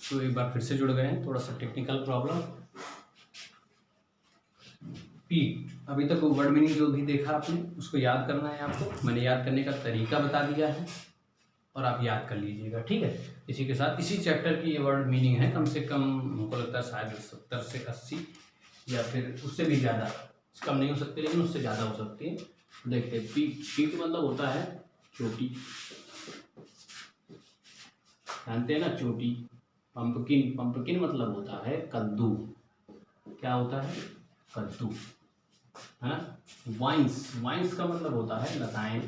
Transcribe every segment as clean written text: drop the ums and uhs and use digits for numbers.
तो एक बार फिर से जुड़ गए हैं, थोड़ा सा टेक्निकल प्रॉब्लम। पीक, अभी तक वर्ड मीनिंग जो भी देखा आपने उसको याद करना है आपको। मैंने याद करने का तरीका बता दिया है और आप याद कर लीजिएगा, ठीक है। इसी के साथ इसी चैप्टर की ये वर्ड मीनिंग है, कम से कम हमको लगता है शायद 70 से 80 या फिर उससे भी ज़्यादा, कम नहीं हो सकती लेकिन उससे ज़्यादा हो सकती है। देखते हैं, पीक, पीक मतलब होता है चोटी, जानते हैं ना, चोटी। पंपकिन, पंपकिन मतलब होता है कद्दू, क्या होता है, कद्दू, है ना। वाइन्स, वाइन्स का मतलब होता है लताएं,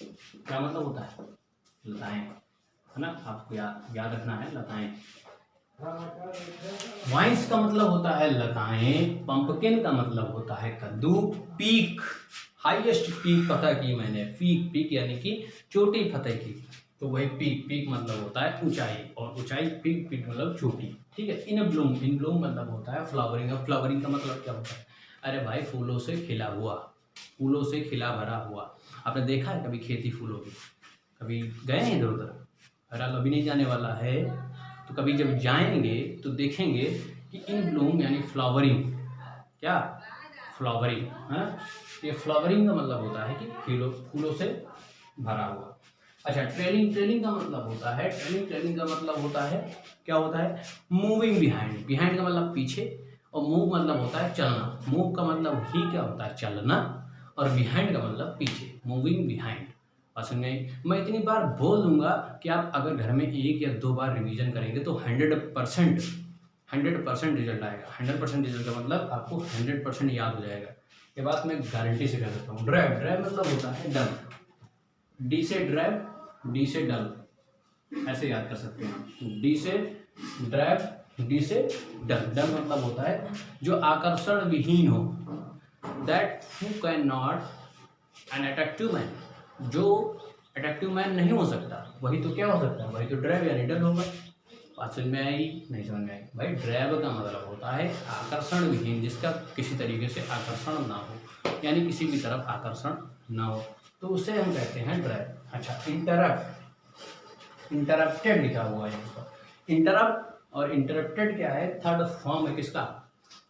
क्या मतलब होता है, लताएं, है ना, आपको याद रखना है, लताएं। वाइन्स का मतलब होता है लताएं, पंपकिन का मतलब होता है कद्दू। पीक, हाईएस्ट पीक पता की मैंने, पीक, पीक यानी कि चोटी फतेह की, तो वही पीक, पीक मतलब होता है ऊंचाई, और ऊंचाई, पीक, पीक मतलब चोटी, ठीक है। इन ब्लूम, इन ब्लूम मतलब होता है फ्लावरिंग। अब फ्लावरिंग का मतलब क्या होता है, अरे भाई फूलों से खिला हुआ, फूलों से खिला भरा हुआ। आपने देखा है कभी खेती फूलों की, कभी गए हैं इधर उधर, अगर आप अभी नहीं जाने वाला है तो कभी जब जाएंगे तो देखेंगे कि इन ब्लूम यानी फ्लावरिंग, क्या, फ्लावरिंग, है। ये फ्लावरिंग का मतलब होता है कि फूलों, फूलों से भरा हुआ। अच्छा, ट्रेलिंग, ट्रेलिंग का मतलब होता है, ट्रेलिंग, ट्रेलिंग का मतलब होता है, क्या होता है, मूविंग बिहाइंड, बिहाइंड का मतलब पीछे, और मूव मतलब होता है चलना। मूव का मतलब ही क्या होता है, चलना, और बिहाइंड का मतलब पीछे, मूविंग बिहाइंड। पसंद नहीं, मैं इतनी बार बोल दूंगा कि आप अगर घर में 1 या 2 बार रिवीजन करेंगे तो 100% रिजल्ट आएगा। 100% रिजल्ट का मतलब आपको 100% याद हो जाएगा, ये बात मैं गारंटी से कह सकता हूँ। ड्राइव, ड्राइव मतलब होता है डल, डी से ड्राइव, डी से डल, ऐसे याद कर सकते हैं। डी से ड्राइव, डी से डल, डल मतलब होता है जो आकर्षण विहीन हो, that who can not an attractive man, जो अट्रैक्टिव मैन नहीं हो सकता, वही तो क्या हो सकता है, वही तो ड्राइव यानी डल होगा। बात समझ में आई, नहीं समझ में आई भाई। ड्राइव का मतलब होता है आकर्षण विहीन, जिसका किसी तरीके से आकर्षण ना हो, यानी किसी भी तरफ आकर्षण ना हो, तो उसे हम कहते हैं ड्राइव। अच्छा, इंटरप्ट, इंटरप्टेड लिखा हुआ है यहाँ पर। इंटरप्ट और इंटरप्टेड क्या है, थर्ड फॉर्म है किसका,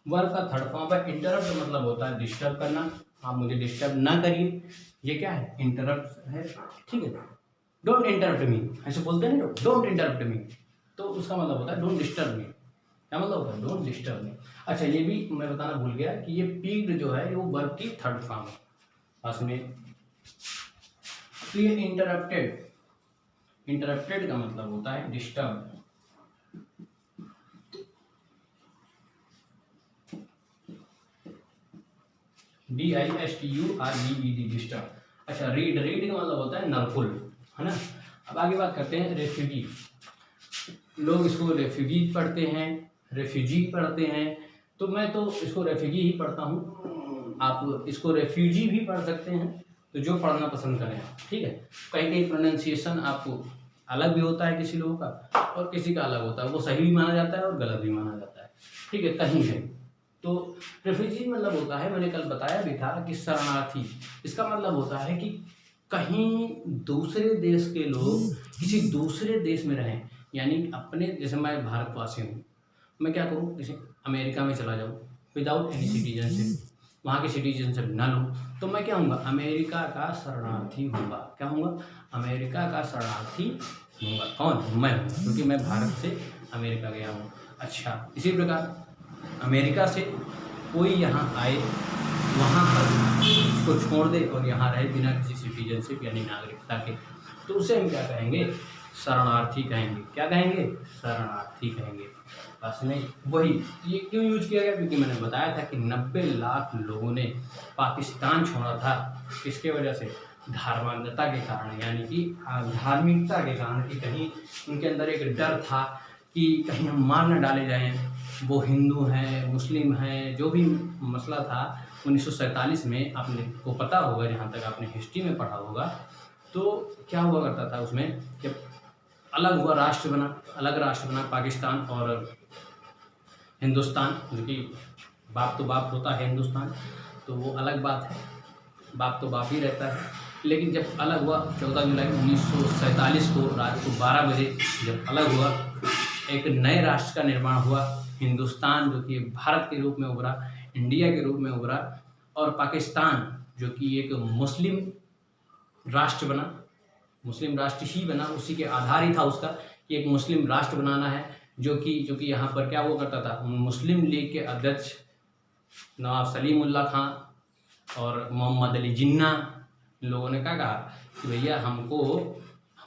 वर्ब का थर्ड फॉर्म है। इंटरप्ट मतलब होता है डिस्टर्ब करना, आप मुझे डिस्टर्ब ना करिए, ये क्या है, इंटरप्ट है, ठीक है। डोंट इंटरप्ट मी, ऐसे बोलते हैं ना, डोंट इंटरप्ट मी, तो उसका मतलब होता है डोंट डिस्टर्ब मी, क्या मतलब होता है, डोंट डिस्टर्ब मी। अच्छा, ये भी मैं बताना भूल गया कि ये पीक्ड जो है वो वर्ब की थर्ड फॉर्म है पास में। तो ये इंटरप्टेड, इंटरप्टेड का मतलब होता है डिस्टर्ब, DISTURBED, डिस्टर्ब। अच्छा, रीड, रीड का मतलब होता है नरकुल, है ना। अब आगे बात करते हैं रेफ्यूजी, लोग इसको रेफ्यूजी पढ़ते हैं, रेफ्यूजी पढ़ते हैं, तो मैं तो इसको रेफ्यूजी ही पढ़ता हूँ, आप इसको रेफ्यूजी भी पढ़ सकते हैं, तो जो पढ़ना पसंद करें, ठीक है। कहीं कहीं प्रोनाउंसिएशन आपको अलग भी होता है किसी लोगों का, और किसी का अलग होता है, वो सही भी माना जाता है और गलत भी माना जाता है, ठीक है, कहीं है। तो रेफ्यूजी मतलब होता है, मैंने कल बताया भी था कि शरणार्थी, इसका मतलब होता है कि कहीं दूसरे देश के लोग किसी दूसरे देश में रहें, यानी अपने, जैसे मैं भारतवासी हूँ, मैं क्या करूँ, जैसे अमेरिका में चला जाऊँ विदाउट एनी सिटीजनशिप, वहाँ की सिटीजनशिप ना लूँ, तो मैं क्या हूँगा, अमेरिका का शरणार्थी हूँगा, क्या हूँगा, अमेरिका का शरणार्थी हूँगा। कौन, मैं हूँ, क्योंकि मैं भारत से अमेरिका गया हूँ। अच्छा, इसी प्रकार अमेरिका से कोई यहाँ आए, वहाँ पर उसको छोड़ दे और यहाँ रहे बिना किसी सिटीजनशिप यानी नागरिकता के, तो उसे हम क्या कहेंगे, शरणार्थी कहेंगे। क्या कहेंगे, शरणार्थी कहेंगे। बस नहीं, वही ये क्यों यूज किया गया, क्योंकि मैंने बताया था कि 90 लाख लोगों ने पाकिस्तान छोड़ा था, किसके वजह से, धार्मिकता के कारण, यानी कि धार्मिकता के कारण, कि कहीं उनके अंदर एक डर था कि कहीं हम मार न डाले जाएं, वो हिंदू हैं, मुस्लिम हैं, जो भी मसला था 1947 में, आपने को पता होगा, जहाँ तक आपने हिस्ट्री में पढ़ा होगा, तो क्या हुआ करता था उसमें, जब अलग हुआ, राष्ट्र बना, अलग राष्ट्र बना पाकिस्तान और हिंदुस्तान, जो कि बाप तो बाप होता है हिंदुस्तान, तो वो अलग बात है, बाप तो बाप ही रहता है। लेकिन जब अलग हुआ 14 जुलाई 1947 को रात को 12 बजे जब अलग हुआ, एक नए राष्ट्र का निर्माण हुआ, हिंदुस्तान जो कि भारत के रूप में उभरा, इंडिया के रूप में उभरा, और पाकिस्तान जो कि एक मुस्लिम राष्ट्र बना, मुस्लिम राष्ट्र ही बना, उसी के आधार ही था उसका कि एक मुस्लिम राष्ट्र बनाना है, जो कि यहाँ पर क्या हुआ करता था, मुस्लिम लीग के अध्यक्ष नवाब सलीमुल्लाह खां और मोहम्मद अली जिन्ना, इन लोगों ने क्या कहा कि भैया हमको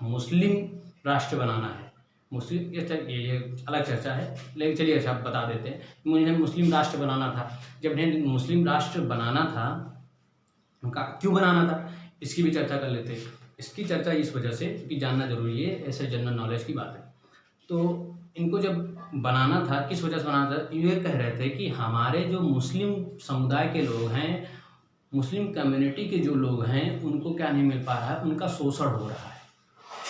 मुस्लिम राष्ट्र बनाना है। मुस्लिम ये अलग चर्चा है, लेकिन चलिए अच्छा बता देते हैं। उन्हें मुस्लिम राष्ट्र बनाना था। जब इन्हें मुस्लिम राष्ट्र बनाना था, उनका क्यों बनाना था इसकी भी चर्चा कर लेते हैं। इसकी चर्चा इस वजह से कि जानना जरूरी है, ऐसे जनरल नॉलेज की बात है। तो इनको जब बनाना था, किस वजह से बनाना था, ये कह रहे थे कि हमारे जो मुस्लिम समुदाय के लोग हैं, मुस्लिम कम्युनिटी के जो लोग हैं, उनको क्या नहीं मिल पा रहा है, उनका शोषण हो रहा है।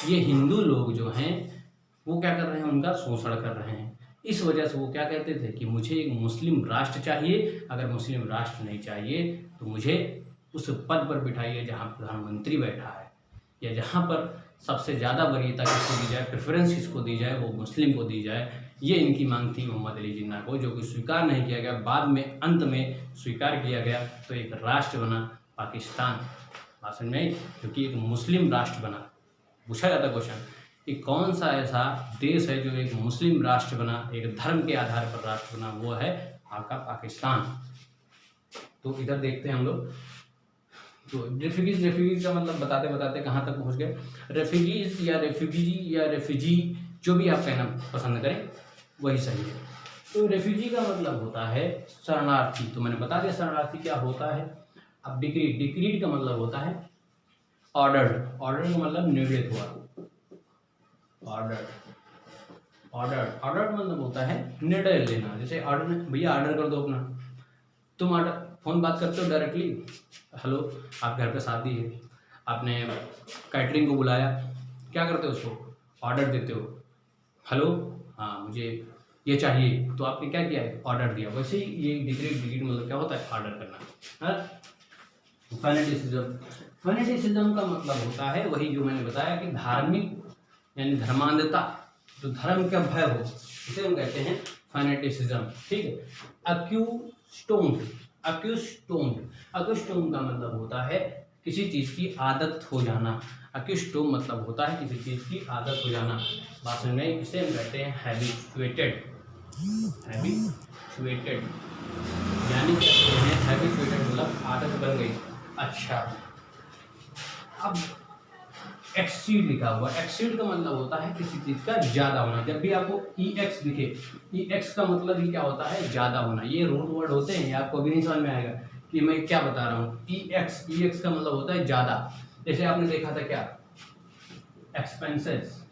ये हिंदू लोग जो हैं वो क्या कर रहे हैं, उनका शोषण कर रहे हैं। इस वजह से वो क्या कहते थे कि मुझे एक मुस्लिम राष्ट्र चाहिए, अगर मुस्लिम राष्ट्र नहीं चाहिए तो मुझे उस पद पर बिठाइए जहाँ प्रधानमंत्री बैठा है, या जहाँ पर सबसे ज़्यादा वरीयता किसको दी जाए, प्रेफरेंस किसको दी जाए, वो मुस्लिम को दी जाए। ये इनकी मांग थी मोहम्मद अली जिन्ना को, जो कि स्वीकार नहीं किया गया। बाद में अंत में स्वीकार किया गया, तो एक राष्ट्र बना पाकिस्तान। भाषण में क्योंकि एक मुस्लिम राष्ट्र बना, पूछा जाता क्वेश्चन कि कौन सा ऐसा देश है जो एक मुस्लिम राष्ट्र बना, एक धर्म के आधार पर राष्ट्र बना, वो है आपका पाकिस्तान। तो इधर देखते हैं हम लोग। तो रेफ्यूजीज का मतलब बताते बताते कहाँ तक पहुँच गए। रेफ्यूजीज या रेफ्यूजी जो भी आप कहना पसंद करें वही सही है। तो रेफ्यूजी का मतलब होता है शरणार्थी। तो मैंने बता दिया शरणार्थी क्या होता है। अब डिक्रीड का मतलब होता है ऑर्डर्ड। ऑर्डर का मतलब निर्णित हुआ। ऑर्डर मतलब होता है निर्णय लेना। जैसे ऑर्डर, भैया ऑर्डर कर दो अपना। तुम ऑर्डर फोन बात करते हो डायरेक्टली, हेलो आप घर पे शादी है, आपने कैटरिंग को बुलाया, क्या करते हो, उसको ऑर्डर देते हो, हेलो हाँ मुझे ये चाहिए, तो आपने क्या किया, ऑर्डर दिया। वैसे ही ये डिक्रीड मतलब क्या होता है, ऑर्डर करना। फैनेटिसिज्म का मतलब होता है वही जो मैंने बताया कि धार्मिक यानी धर्मांधता, जो धर्म का भय हो, इसे हम कहते हैं फैनेटिसिज्म। ठीक है। अक्यूस्टोम का मतलब होता है किसी चीज की आदत हो जाना। अक्यूस्टोम मतलब होता है किसी चीज की आदत हो जाना। भाषण में इसे हम कहते हैं हैबिचुएटेड। यानी कहते हैं हैबिचुएटेड मतलब आदत बन गई। अच्छा, अब एक्सीड लिखा हुआ। एक्सीड का मतलब होता है किसी चीज का ज्यादा होना। जब भी आपको EX दिखे, EX का मतलब ही क्या होता है, ज्यादा होना। ये रूट वर्ड होते हैं, आपको अभी नहीं समझ में आएगा कि मैं क्या बता रहा हूँ। EX का मतलब होता है ज्यादा। जैसे आपने देखा था क्या, एक्सपेंसेस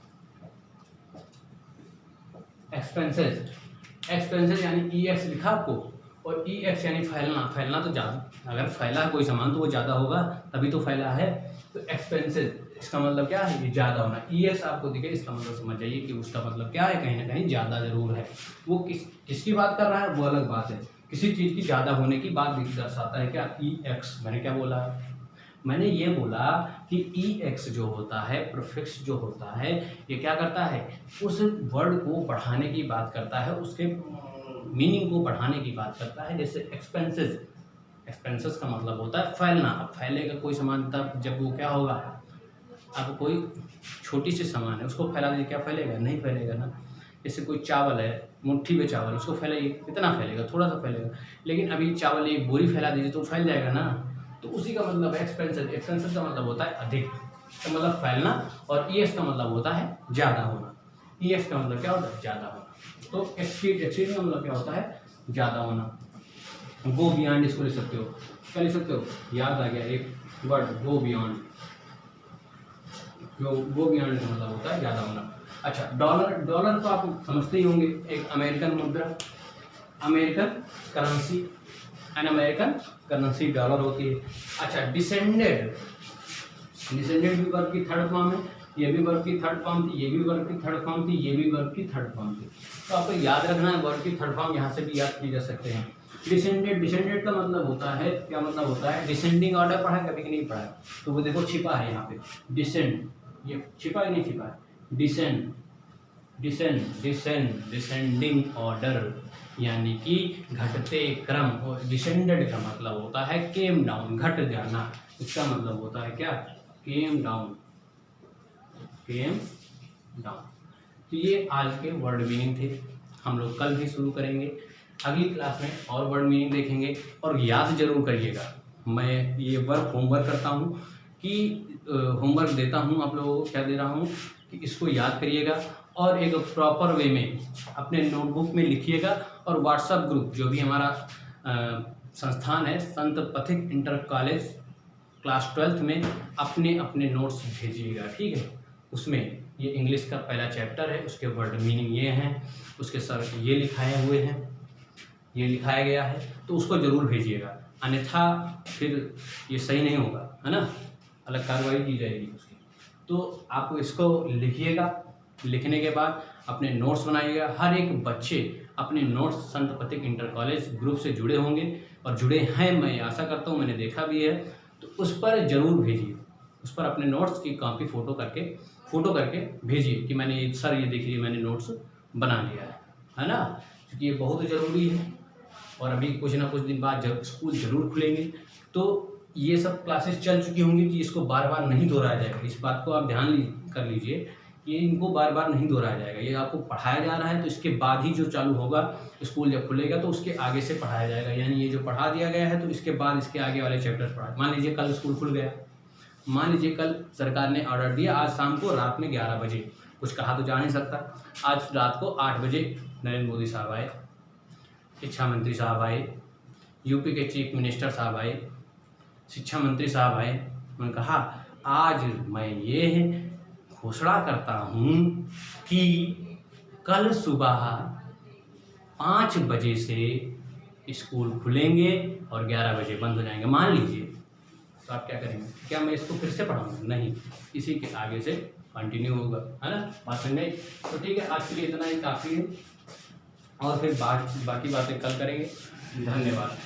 यानी EX लिखा आपको, और EX यानी फैलना तो ज्यादा। अगर फैला कोई सामान तो वो ज्यादा होगा, तभी तो फैला है। तो एक्सपेंसेस इसका मतलब क्या है, ये ज्यादा होना। EX आपको दिखे, इसका मतलब समझ जाइए कि उसका मतलब क्या है, कहीं ना कहीं ज्यादा जरूर है। वो किसकी बात कर रहा है वो अलग बात है। किसी चीज की ज्यादा होने की बात दर्शाता है क्या, EX। मैंने क्या बोला, मैंने ये बोला कि EX जो होता है, प्रीफिक्स जो होता है, ये क्या करता है, उस वर्ड को बढ़ाने की बात करता है, उसके मीनिंग को बढ़ाने की बात करता है। जैसे एक्सपेंसेस का मतलब होता है फैलना। अब फैलेगा कोई सामान तब जब वो क्या होगा, अब कोई छोटी सी सामान है उसको फैला दीजिए, क्या फैलेगा, नहीं फैलेगा ना। जैसे कोई चावल है, मुट्ठी में चावल, उसको फैलाइए, कितना फैलेगा, थोड़ा सा फैलेगा। लेकिन अभी चावल एक बोरी फैला दीजिए तो फैल जाएगा ना। तो उसी का मतलब एक्सपेंसेस का मतलब होता है अधिक, का मतलब फैलना। और EX का मतलब होता है ज्यादा होना। EX का मतलब क्या होता है, ज्यादा होना। तो एक्सीड का मतलब क्या होता है, ज्यादा होना। गो बियॉन्ड इसको लिख सकते हो, क्या लिख सकते हो, याद आ गया एक word, go beyond. Go beyond का मतलब होता है ज्यादा होना। अच्छा, डॉलर तो आप समझते ही होंगे, एक अमेरिकन मुद्रा, American currency, American currency dollar होती है। अच्छा, डिसेंडेड भी वर्ब की थर्ड फॉर्म है, ये भी वर्ब की थर्ड फॉर्म थी, ये भी वर्ब की थर्ड फॉर्म थी, ये भी वर्ब की थर्ड फॉर्म थी। तो आपको याद रखना है, वर्ब की थर्ड फॉर्म यहाँ से भी याद की जा सकते हैं। डिसेंडेड का मतलब होता है, क्या मतलब होता है, डिसेंडिंग ऑर्डर पढ़ा है कभी कि नहीं पढ़ा है, तो वो देखो छिपा है यहाँ पे, डिसेंड, ये छिपा है नहीं छिपा है, डिसेंड डिसेंडिंग ऑर्डर यानी कि घटते क्रम। और डिसेंडेड का मतलब होता है केम डाउन, घट जाना। इसका मतलब होता है क्या? Came down, came down. तो ये आज के वर्ड मीनिंग थे। हम लोग कल भी शुरू करेंगे, अगली क्लास में और वर्ड मीनिंग देखेंगे। और याद जरूर करिएगा, मैं ये वर्क होमवर्क करता हूँ कि होमवर्क देता हूँ आप लोगों को, क्या दे रहा हूँ कि इसको याद करिएगा और एक प्रॉपर वे में अपने नोटबुक में लिखिएगा। और व्हाट्सएप ग्रुप जो भी हमारा संस्थान है, संत पथिक इंटर कॉलेज क्लास 12th में अपने अपने नोट्स भेजिएगा, ठीक है। उसमें ये इंग्लिश का पहला चैप्टर है, उसके वर्ड मीनिंग ये हैं, उसके सर ये लिखाए हुए हैं, ये लिखाया गया है, तो उसको ज़रूर भेजिएगा, अन्यथा फिर ये सही नहीं होगा, है ना, अलग कार्रवाई की जाएगी उसकी। तो आप इसको लिखिएगा, लिखने के बाद अपने नोट्स बनाइएगा। हर एक बच्चे अपने नोट्स संत पथिक इंटर कॉलेज ग्रुप से जुड़े होंगे और जुड़े हैं, मैं आशा करता हूँ, मैंने देखा भी है। तो उस पर ज़रूर भेजिए, उस पर अपने नोट्स की कॉपी फ़ोटो करके भेजिए कि मैंने सर ये देखिए मैंने नोट्स बना लिया है ना, क्योंकि ये बहुत ज़रूरी है। और अभी कुछ ना कुछ दिन बाद जब स्कूल ज़रूर खुलेंगे तो ये सब क्लासेस चल चुकी होंगी कि इसको बार बार नहीं दोहराया जाएगा। इस बात को आप ध्यान कर लीजिए कि इनको बार बार नहीं दोहराया जाएगा। ये आपको पढ़ाया जा रहा है, तो इसके बाद ही जो चालू होगा, स्कूल जब खुलेगा तो उसके आगे से पढ़ाया जाएगा। यानी ये जो पढ़ा दिया गया है तो इसके बाद इसके आगे वाले चैप्टर्स पढ़ाए। मान लीजिए कल स्कूल खुल गया, मान लीजिए कल सरकार ने ऑर्डर दिया आज शाम को रात में 11 बजे, कुछ कहा तो जा नहीं सकता। आज रात को 8 बजे नरेंद्र मोदी साहब आए, शिक्षा मंत्री साहब आए, यूपी के चीफ मिनिस्टर साहब आए, शिक्षा मंत्री साहब आए। उन्होंने कहा आज मैं ये घोषणा करता हूँ कि कल सुबह 5 बजे से स्कूल खुलेंगे और 11 बजे बंद हो जाएंगे। मान लीजिए, तो आप क्या करेंगे? क्या मैं इसको फिर से पढ़ाऊँगा? नहीं, इसी के आगे से कंटिन्यू होगा, है ना, बात समझ में। तो ठीक है, आज के लिए इतना ही काफ़ी है और फिर बाकी बातें कल करेंगे। धन्यवाद।